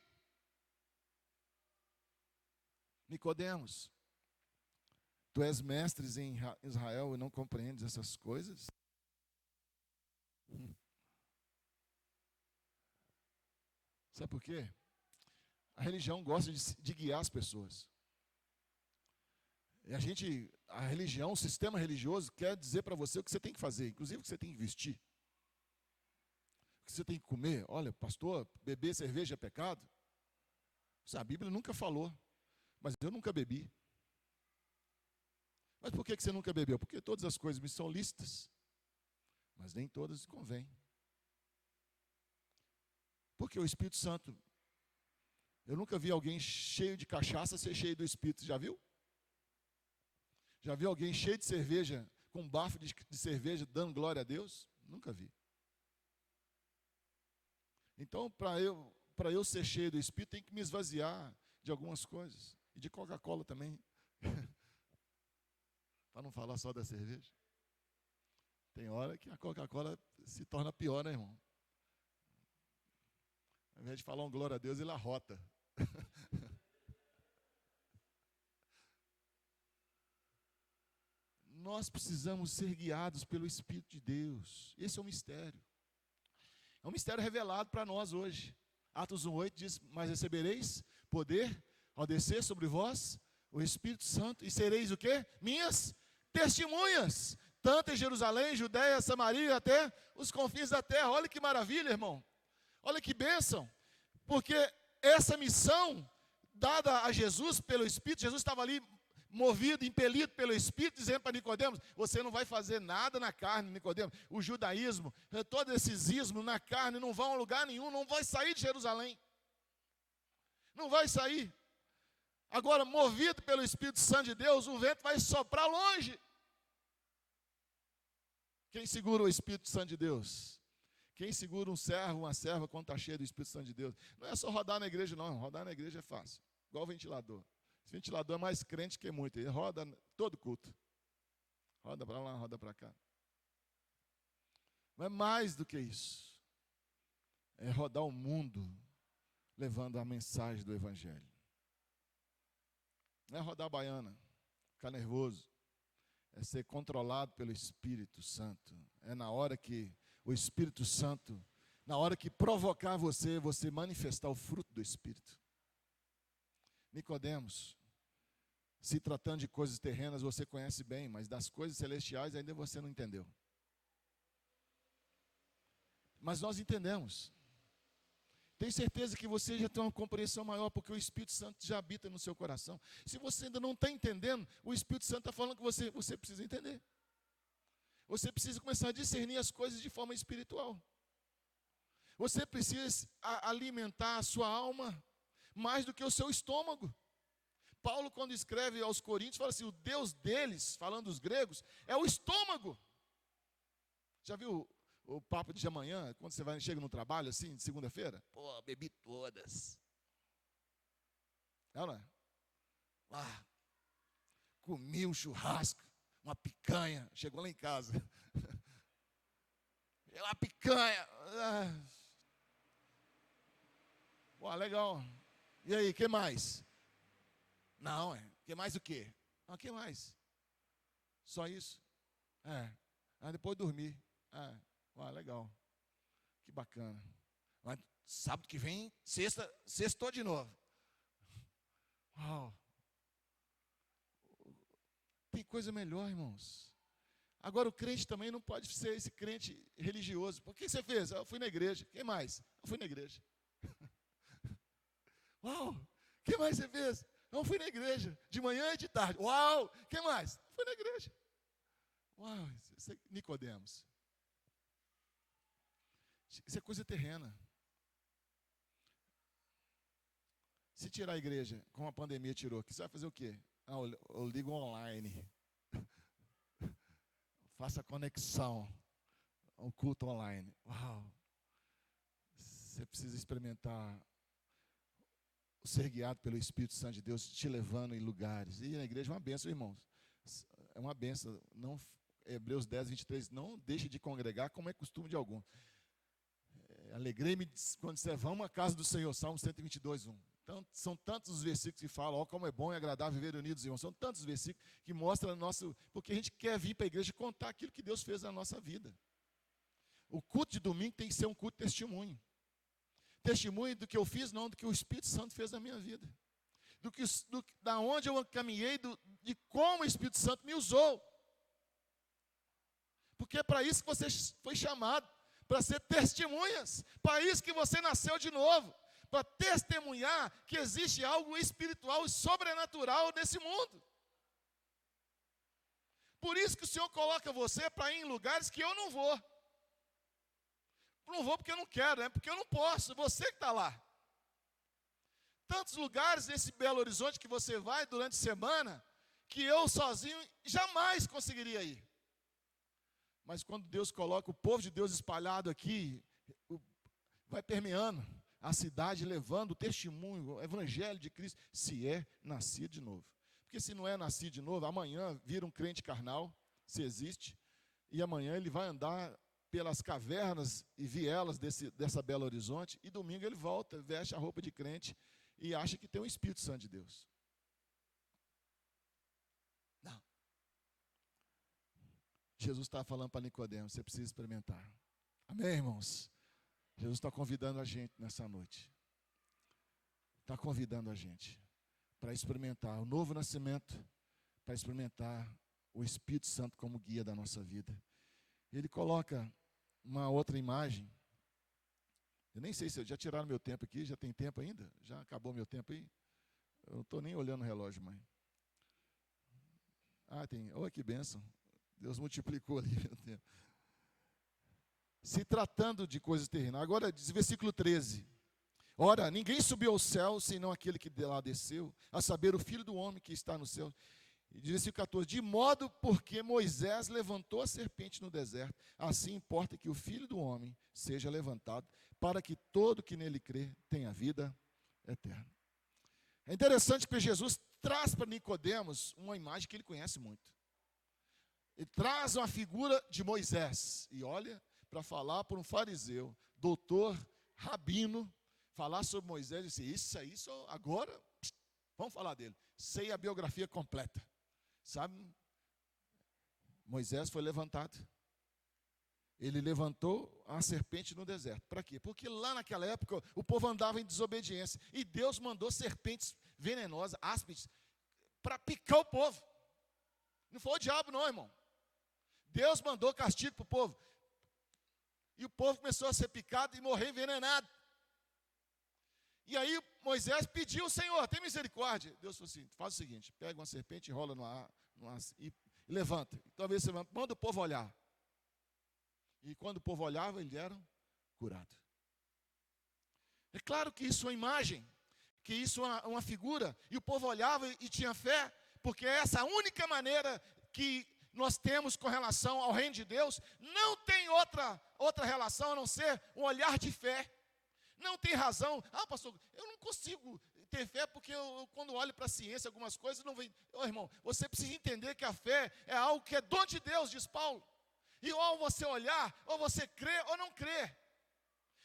Nicodemos, tu és mestre em Israel e não compreendes essas coisas? Sabe por quê? A religião gosta de guiar as pessoas. E a religião, o sistema religioso quer dizer para você o que você tem que fazer, inclusive o que você tem que vestir. O que você tem que comer. Olha, pastor, beber cerveja é pecado? A Bíblia nunca falou, mas eu nunca bebi. Mas por que você nunca bebeu? Porque todas as coisas me são lícitas, mas nem todas convêm. Porque o Espírito Santo, eu nunca vi alguém cheio de cachaça ser cheio do Espírito, já viu? Já viu alguém cheio de cerveja, com um bafo de cerveja, dando glória a Deus? Nunca vi. Então, para eu ser cheio do Espírito, tem que me esvaziar de algumas coisas. E de Coca-Cola também. Para não falar só da cerveja. Tem hora que a Coca-Cola se torna pior, né, irmão? Ao invés de falar um glória a Deus, ele arrota. Nós precisamos ser guiados pelo Espírito de Deus. Esse é um mistério. É um mistério revelado para nós hoje. Atos 1:8 diz: mas recebereis poder ao descer sobre vós o Espírito Santo, e sereis o quê? Minhas testemunhas, tanto em Jerusalém, Judeia, Samaria, até os confins da terra. Olha que maravilha, irmão. Olha que bênção. Porque essa missão dada a Jesus pelo Espírito, Jesus estava ali movido, impelido pelo Espírito, dizendo para Nicodemos: você não vai fazer nada na carne, Nicodemos. O judaísmo, todos esses ismos na carne não vão a lugar nenhum, não vai sair de Jerusalém. Não vai sair. Agora, movido pelo Espírito Santo de Deus, o vento vai soprar longe. Quem segura o Espírito Santo de Deus? Quem segura um servo, uma serva, quando está cheio do Espírito Santo de Deus? Não é só rodar na igreja, não. Rodar na igreja é fácil. Igual o ventilador. Esse ventilador é mais crente que muito. Ele roda todo culto. Roda para lá, roda para cá. Mas é mais do que isso. É rodar o mundo levando a mensagem do Evangelho. Não é rodar a baiana, ficar nervoso. É ser controlado pelo Espírito Santo. É na hora que o Espírito Santo, na hora que provocar você manifestar o fruto do Espírito. Nicodemos, se tratando de coisas terrenas, você conhece bem, mas das coisas celestiais ainda você não entendeu. Mas nós entendemos. Tenho certeza que você já tem uma compreensão maior, porque o Espírito Santo já habita no seu coração. Se você ainda não está entendendo, o Espírito Santo está falando que você precisa entender. Você precisa começar a discernir as coisas de forma espiritual. Você precisa alimentar a sua alma mais do que o seu estômago. Paulo, quando escreve aos Coríntios, fala assim: o Deus deles, falando dos gregos, é o estômago. Já viu o papo de amanhã, quando você chega no trabalho, assim, de segunda-feira? Pô, bebi todas. Não é? Comi um churrasco, uma picanha. Chegou lá em casa. Uma picanha. Pô, legal. E aí, o que mais? Não, que mais o quê? Não, que mais? Só isso? Aí depois dormir. Legal. Que bacana. Mas sábado que vem, sextou de novo. Uau. Tem coisa melhor, irmãos. Agora o crente também não pode ser esse crente religioso. Por que você fez? Eu fui na igreja. Quem mais? Eu fui na igreja. Uau. O que mais você fez? Eu fui na igreja. De manhã e de tarde. Uau. O que mais? Eu fui na igreja. Uau. Isso é Nicodemos. Isso é coisa terrena. Se tirar a igreja, como a pandemia tirou, você vai fazer o quê? Eu ligo online. Faça conexão. um culto online. Uau! Você precisa experimentar o ser guiado pelo Espírito Santo de Deus, te levando em lugares. E na igreja é uma bênção, irmãos. É uma bênção. Não, Hebreus 10, 23, não deixe de congregar como é costume de algum. Alegrei-me quando disser, vamos à casa do Senhor, Salmo 122, 1. Então, são tantos os versículos que falam, como é bom e agradável viver unidos, irmãos. São tantos versículos que mostram nosso... Porque a gente quer vir para a igreja contar aquilo que Deus fez na nossa vida. O culto de domingo tem que ser um culto de testemunho. Testemunho do que eu fiz, não do que o Espírito Santo fez na minha vida. Da onde eu caminhei, de como o Espírito Santo me usou. Porque é para isso que você foi chamado, para ser testemunhas. Para isso que você nasceu de novo. Para testemunhar que existe algo espiritual e sobrenatural nesse mundo. Por isso que o Senhor coloca você para ir em lugares que eu não vou. Não vou porque eu não quero, é porque eu não posso, você que está lá. Tantos lugares nesse Belo Horizonte que você vai durante a semana, que eu sozinho jamais conseguiria ir. Mas quando Deus coloca o povo de Deus espalhado aqui, vai permeando a cidade, levando o testemunho, o evangelho de Cristo, se é nascido de novo. Porque se não é nascido de novo, amanhã vira um crente carnal, se existe, e amanhã ele vai andar pelas cavernas e vielas dessa Belo Horizonte, e domingo ele volta, veste a roupa de crente e acha que tem o Espírito Santo de Deus. Não. Jesus está falando para Nicodemos, você precisa experimentar. Amém, irmãos? Jesus está convidando a gente nessa noite. Está convidando a gente para experimentar o novo nascimento, para experimentar o Espírito Santo como guia da nossa vida. Ele coloca uma outra imagem. Eu nem sei se já tiraram meu tempo aqui, já tem tempo ainda? Já acabou meu tempo aí? Eu não estou nem olhando o relógio, mãe. Ah, tem. Olha que bênção. Deus multiplicou ali meu tempo. Se tratando de coisas terrenas. Agora diz versículo 13. Ora, ninguém subiu ao céu, senão aquele que de lá desceu, a saber, o Filho do homem que está no céu. E diz versículo 14, de modo porque Moisés levantou a serpente no deserto, assim importa que o Filho do homem seja levantado, para que todo que nele crê tenha vida eterna. É interessante que Jesus traz para Nicodemos uma imagem que ele conhece muito. Ele traz uma figura de Moisés, e olha, para falar por um fariseu, doutor, rabino, falar sobre Moisés, e disse, isso aí, agora, vamos falar dele, sei a biografia completa. Sabe, Moisés foi levantado. Ele levantou a serpente no deserto. Para quê? Porque lá naquela época o povo andava em desobediência. E Deus mandou serpentes venenosas, áspides, para picar o povo. Não foi o diabo não, irmão. Deus mandou castigo para o povo. E o povo começou a ser picado e morrer envenenado. E aí Moisés pediu ao Senhor, tem misericórdia. Deus falou assim, faz o seguinte, pega uma serpente, enrola no ar e levanta. Talvez você manda o povo olhar. E quando o povo olhava, eles eram curados. É claro que isso é uma imagem, que isso é uma figura. E o povo olhava e tinha fé, porque é essa única maneira que nós temos com relação ao reino de Deus. Não tem outra relação a não ser um olhar de fé. Não tem razão. Ah, pastor, eu não consigo ter fé porque quando olho para a ciência, algumas coisas não vem. Ô, irmão, você precisa entender que a fé é algo que é dom de Deus, diz Paulo. E ou você olhar, ou você crê ou não crê.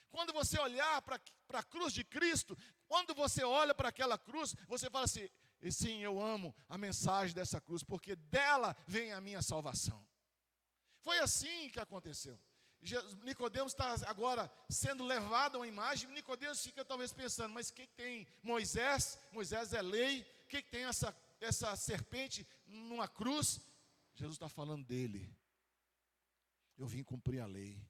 Quando você olhar para a cruz de Cristo, quando você olha para aquela cruz, você fala assim, e sim, eu amo a mensagem dessa cruz, porque dela vem a minha salvação. Foi assim que aconteceu. Nicodemos está agora sendo levado a uma imagem. Nicodemos fica talvez pensando, mas o que tem Moisés? Moisés é lei. O que tem essa serpente numa cruz? Jesus está falando dele. Eu vim cumprir a lei.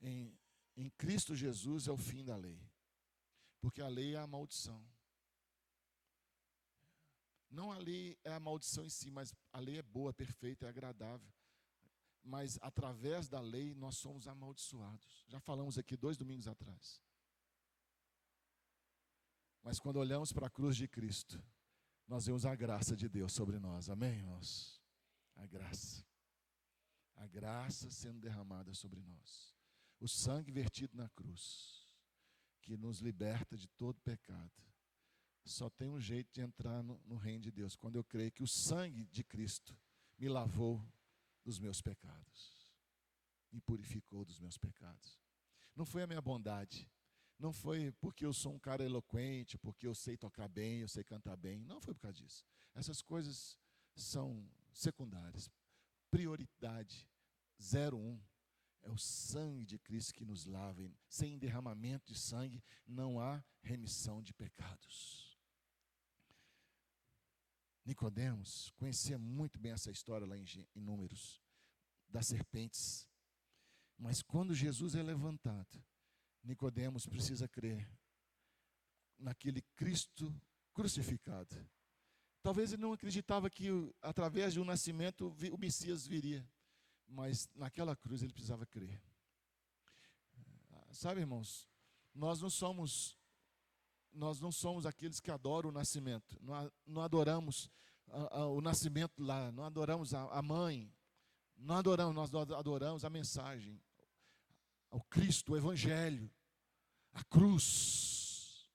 Em Cristo Jesus é o fim da lei. Porque a lei é a maldição. Não a lei é a maldição em si, mas a lei é boa, perfeita, é agradável. Mas através da lei nós somos amaldiçoados. Já falamos aqui 2 domingos atrás. Mas quando olhamos para a cruz de Cristo, nós vemos a graça de Deus sobre nós. Amém, irmãos? A graça. A graça sendo derramada sobre nós. O sangue vertido na cruz, que nos liberta de todo pecado. Só tem um jeito de entrar no reino de Deus, quando eu creio que o sangue de Cristo me lavou dos meus pecados, me purificou dos meus pecados. Não foi a minha bondade, não foi porque eu sou um cara eloquente, porque eu sei tocar bem, eu sei cantar bem, não foi por causa disso. Essas coisas são secundárias. Prioridade 01 é o sangue de Cristo que nos lava. Sem derramamento de sangue não há remissão de pecados. Nicodemos conhecia muito bem essa história lá em Números, das serpentes. Mas quando Jesus é levantado, Nicodemos precisa crer naquele Cristo crucificado. Talvez ele não acreditava que através de um nascimento o Messias viria, mas naquela cruz ele precisava crer. Sabe, irmãos, nós não somos aqueles que adoram o nascimento, não adoramos o nascimento lá, não adoramos a mãe, nós adoramos a mensagem, o Cristo, o Evangelho, a cruz.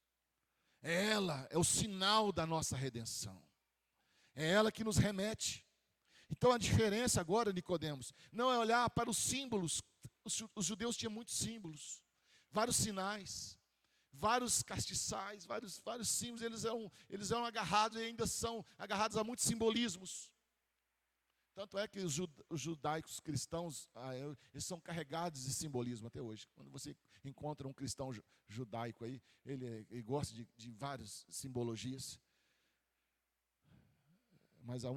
Ela é o sinal da nossa redenção, é ela que nos remete. Então a diferença agora, Nicodemos, não é olhar para os símbolos. Os judeus tinham muitos símbolos, vários sinais, vários castiçais, vários símbolos. Eles eram agarrados e ainda são agarrados a muitos simbolismos. Tanto é que os judaicos cristãos, eles são carregados de simbolismo até hoje. Quando você encontra um cristão judaico aí, ele gosta de várias simbologias. Mas o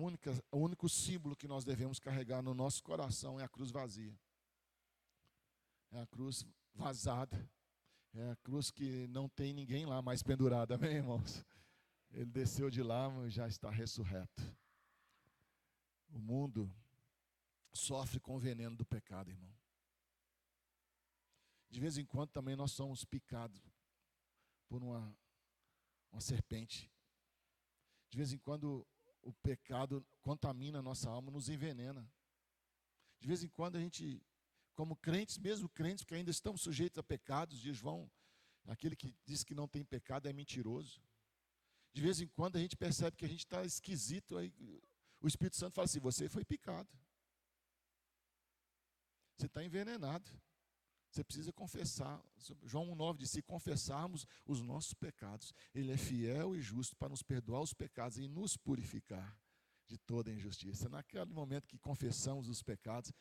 único símbolo que nós devemos carregar no nosso coração é a cruz vazia. É a cruz vazada. É a cruz que não tem ninguém lá mais pendurado. Amém, irmãos? Ele desceu de lá, mas já está ressurreto. O mundo sofre com o veneno do pecado, irmão. De vez em quando também nós somos picados por uma serpente. De vez em quando o pecado contamina a nossa alma, nos envenena. De vez em quando a gente, como crentes, mesmo crentes que ainda estão sujeitos a pecados, diz João, aquele que diz que não tem pecado é mentiroso. De vez em quando a gente percebe que a gente está esquisito, aí o Espírito Santo fala assim, você foi picado. Você está envenenado. Você precisa confessar. João 1,9 diz, se confessarmos os nossos pecados, Ele é fiel e justo para nos perdoar os pecados e nos purificar de toda injustiça. Naquele momento que confessamos os pecados,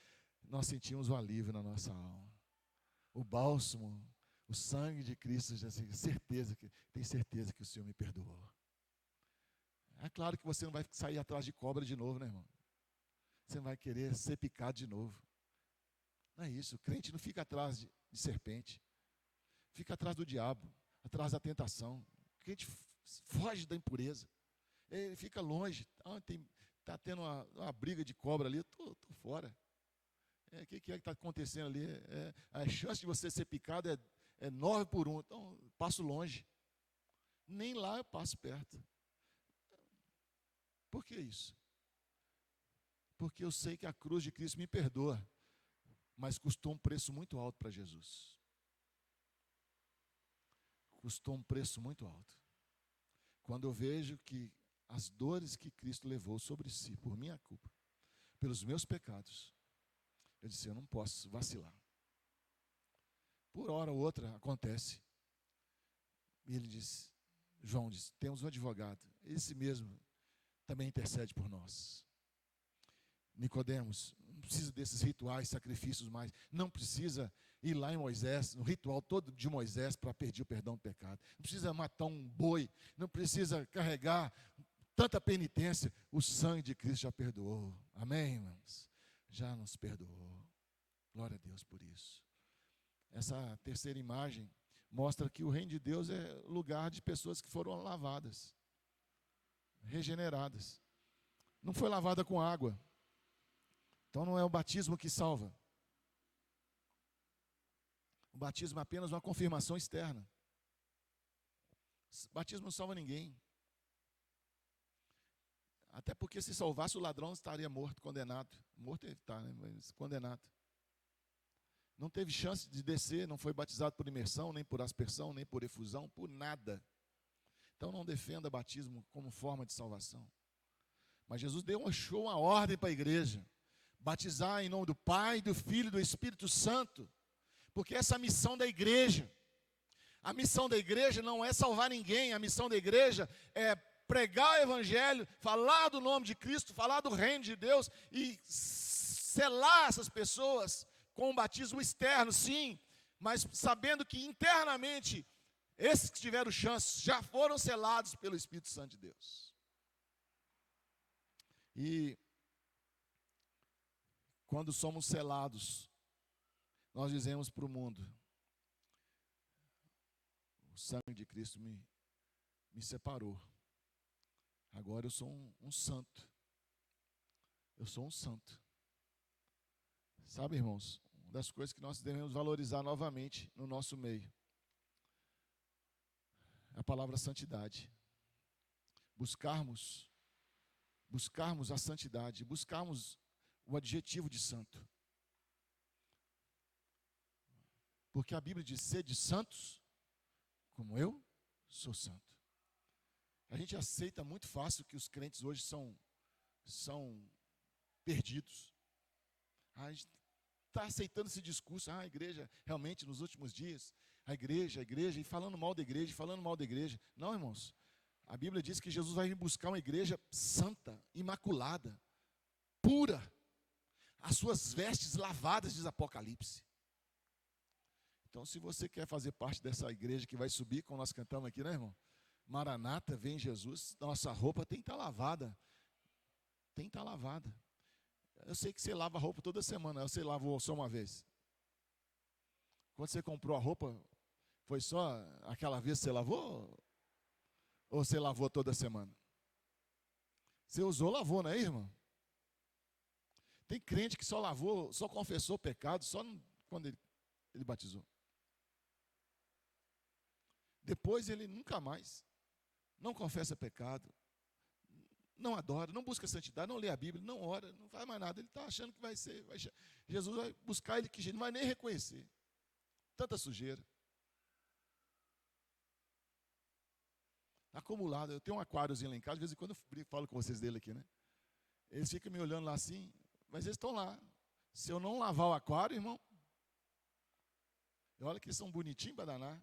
nós sentimos o alívio na nossa alma. O bálsamo, o sangue de Cristo, tem certeza que o Senhor me perdoou. É claro que você não vai sair atrás de cobra de novo, né, irmão? Você não vai querer ser picado de novo. Não é isso, o crente não fica atrás de serpente, fica atrás do diabo, atrás da tentação. O crente foge da impureza, ele fica longe. Está tendo uma briga de cobra ali, eu estou fora. O que é que está acontecendo ali? A chance de você ser picado é 9-1, então eu passo longe. Nem lá eu passo perto. Por que isso? Porque eu sei que a cruz de Cristo me perdoa, mas custou um preço muito alto para Jesus. Custou um preço muito alto. Quando eu vejo que as dores que Cristo levou sobre si, por minha culpa, pelos meus pecados, eu disse, eu não posso vacilar. Por hora ou outra acontece. E ele disse, João disse, temos um advogado, esse mesmo também intercede por nós. Nicodemos, não precisa desses rituais, sacrifícios mais, não precisa ir lá em Moisés, no ritual todo de Moisés para pedir o perdão do pecado, não precisa matar um boi, não precisa carregar tanta penitência, o sangue de Cristo já perdoou, amém, irmãos? Já nos perdoou, glória a Deus por isso. Essa terceira imagem mostra que o reino de Deus é lugar de pessoas que foram lavadas, regeneradas, não foi lavada com água. Então não é o batismo que salva. O batismo é apenas uma confirmação externa. O batismo não salva ninguém. Até porque se salvasse o ladrão estaria morto, condenado. Morto ele está, né? Mas condenado. Não teve chance de descer, não foi batizado por imersão, nem por aspersão, nem por efusão, por nada. Então não defenda batismo como forma de salvação. Mas Jesus deu uma ordem para a igreja. Batizar em nome do Pai, do Filho e do Espírito Santo. Porque essa é a missão da igreja. A missão da igreja não é salvar ninguém. A missão da igreja é pregar o evangelho, falar do nome de Cristo, falar do reino de Deus e selar essas pessoas com um batismo externo, sim, mas sabendo que internamente esses que tiveram chance já foram selados pelo Espírito Santo de Deus. E quando somos selados, nós dizemos para o mundo: o sangue de Cristo me separou. Agora eu sou um santo. Eu sou um santo. Sabe, irmãos, uma das coisas que nós devemos valorizar novamente no nosso meio é a palavra santidade. Buscarmos a santidade, buscarmos o adjetivo de santo. Porque a Bíblia diz: sede santos, como eu sou santo. A gente aceita muito fácil que os crentes hoje são perdidos. A gente está aceitando esse discurso: a igreja, realmente, nos últimos dias, a igreja, e falando mal da igreja, Não, irmãos, a Bíblia diz que Jesus vai vir buscar uma igreja santa, imaculada, pura, as suas vestes lavadas, diz Apocalipse. Então, se você quer fazer parte dessa igreja que vai subir, como nós cantamos aqui, né, irmão? Maranata, vem Jesus, nossa roupa tem que estar lavada. Tem que estar lavada. Eu sei que você lava a roupa toda semana, você lavou só uma vez. Quando você comprou a roupa, foi só aquela vez que você lavou? Ou você lavou toda semana? Você usou, lavou, não é, irmão? Tem crente que só lavou, só confessou pecado, só quando ele batizou. Depois ele nunca mais, não confessa pecado, não adora, não busca santidade, não lê a Bíblia, não ora, não faz mais nada. Ele está achando que Jesus vai buscar ele, que não vai nem reconhecer. Tanta sujeira. Acumulado. Eu tenho um aquáriozinho lá em casa, de vez em quando eu falo com vocês dele aqui, né? Eles ficam me olhando lá assim, mas eles estão lá. Se eu não lavar o aquário, irmão, olha que eles são bonitinhos para danar,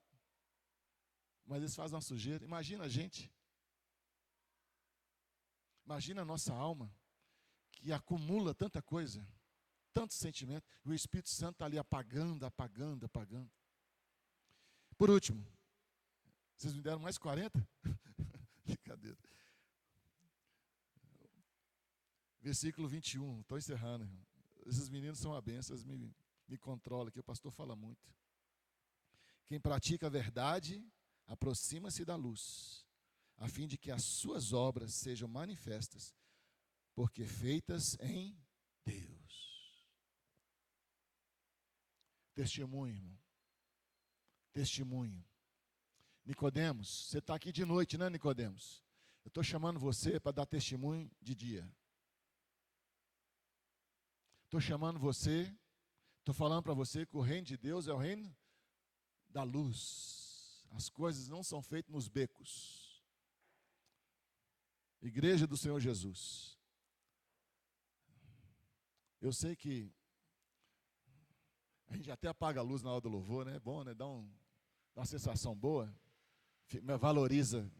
mas eles fazem uma sujeira. Imagina a gente. Imagina a nossa alma, que acumula tanta coisa, tanto sentimento, e o Espírito Santo está ali apagando. Por último, vocês me deram mais 40? Brincadeira. Versículo 21, estou encerrando, irmão. Esses meninos são uma benção, eles me controlam aqui, o pastor fala muito. Quem pratica a verdade, aproxima-se da luz, a fim de que as suas obras sejam manifestas, porque feitas em Deus. Testemunho, irmão. Testemunho. Nicodemos, você está aqui de noite, né, Nicodemos? Eu estou chamando você para dar testemunho de dia. Estou chamando você, estou falando para você que o reino de Deus é o reino da luz. As coisas não são feitas nos becos. Igreja do Senhor Jesus. Eu sei que a gente até apaga a luz na hora do louvor, né? É bom, né? Dá uma sensação boa. Valoriza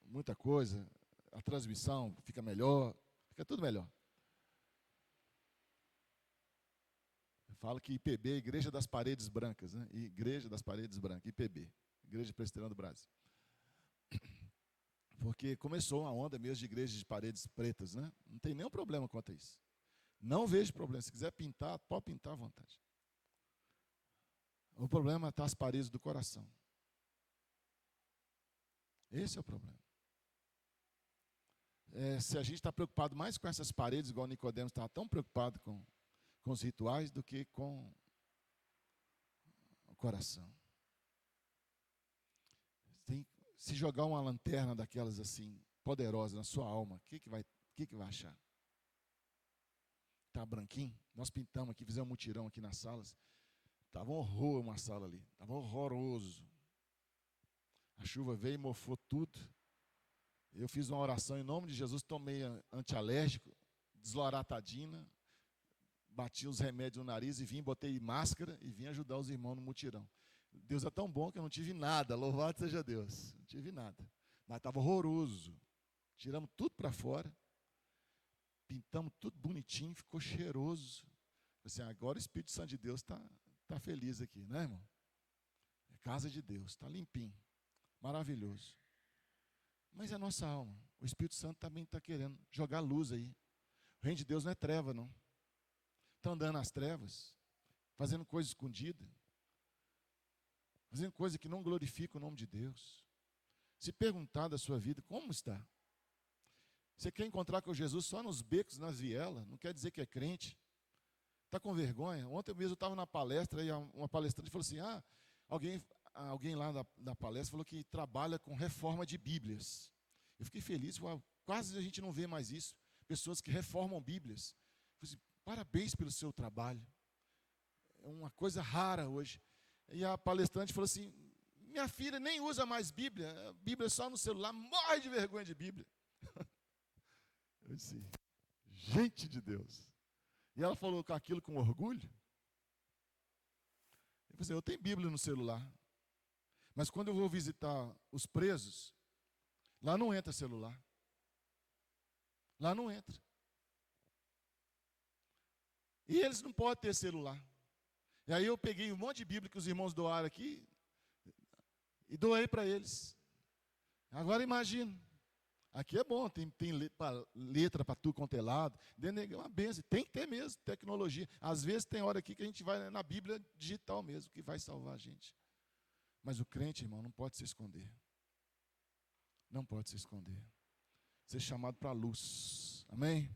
muita coisa. A transmissão fica melhor. Fica tudo melhor. Eu falo que IPB é Igreja das Paredes Brancas, né? Igreja das Paredes Brancas, IPB. Igreja Presbiteriana do Brasil. Porque começou uma onda mesmo de igrejas de paredes pretas, né? Não tem nenhum problema quanto a isso. Não vejo problema. Se quiser pintar, pode pintar à vontade. O problema está as paredes do coração. Esse é o problema. Se a gente está preocupado mais com essas paredes, igual Nicodemos estava tão preocupado com os rituais, do que com o coração. Se jogar uma lanterna daquelas assim, poderosa na sua alma, o que vai O que vai achar? Está branquinho? Nós pintamos aqui, fizemos um mutirão aqui nas salas. Estava um horror uma sala ali. Estava horroroso. A chuva veio e mofou tudo. Eu fiz uma oração em nome de Jesus, tomei antialérgico, desloratadina, bati os remédios no nariz e vim, botei máscara e vim ajudar os irmãos no mutirão. Deus é tão bom que eu não tive nada, louvado seja Deus. Não tive nada. Mas estava horroroso. Tiramos tudo para fora. Pintamos tudo bonitinho, ficou cheiroso. Assim, agora o Espírito Santo de Deus está feliz aqui, né, irmão? É casa de Deus, está limpinho, maravilhoso. Mas é a nossa alma. O Espírito Santo também está querendo jogar luz aí. O reino de Deus não é treva, não. Está andando nas trevas, fazendo coisa escondida, fazendo coisa que não glorifica o nome de Deus. Se perguntar da sua vida, como está? Você quer encontrar com Jesus só nos becos, nas vielas, não quer dizer que é crente. Está com vergonha? Ontem mesmo eu estava na palestra e uma palestrante falou assim, alguém lá da palestra falou que trabalha com reforma de Bíblias. Eu fiquei feliz, quase a gente não vê mais isso. Pessoas que reformam Bíblias. Eu falei assim, parabéns pelo seu trabalho. É uma coisa rara hoje. E a palestrante falou assim, minha filha nem usa mais Bíblia, a Bíblia é só no celular, morre de vergonha de Bíblia. Eu disse, gente de Deus. E ela falou com aquilo com orgulho. Eu falei assim, eu tenho Bíblia no celular. Mas quando eu vou visitar os presos, lá não entra celular. Lá não entra. E eles não podem ter celular. E aí eu peguei um monte de Bíblia que os irmãos doaram aqui e doei para eles. Agora imagina. Aqui é bom, tem letra para tudo quanto é lado. É uma benção, tem que ter mesmo, tecnologia. Às vezes tem hora aqui que a gente vai na Bíblia digital mesmo, que vai salvar a gente. Mas o crente, irmão, não pode se esconder. Não pode se esconder. Ser chamado para a luz. Amém?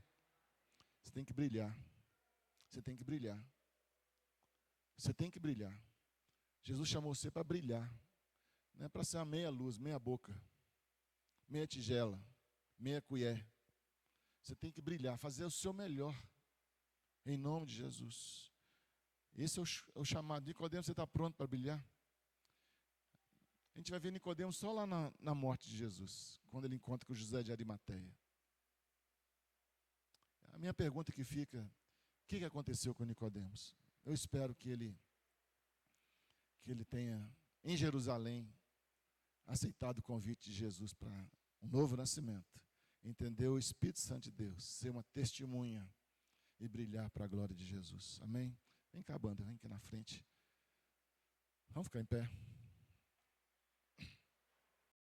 Você tem que brilhar. Você tem que brilhar. Você tem que brilhar. Jesus chamou você para brilhar. Não é para ser uma meia luz, meia boca, meia tigela, meia colher. Você tem que brilhar, fazer o seu melhor. Em nome de Jesus. Esse é o chamado. Nicodemos, você está pronto para brilhar? A gente vai ver Nicodemos só lá na morte de Jesus, quando ele encontra com José de Arimateia. A minha pergunta que fica, o que aconteceu com Nicodemos? Eu espero que ele tenha, em Jerusalém, aceitado o convite de Jesus para um novo nascimento. Entender o Espírito Santo de Deus, ser uma testemunha e brilhar para a glória de Jesus. Amém? Vem cá, banda, vem aqui na frente. Vamos ficar em pé.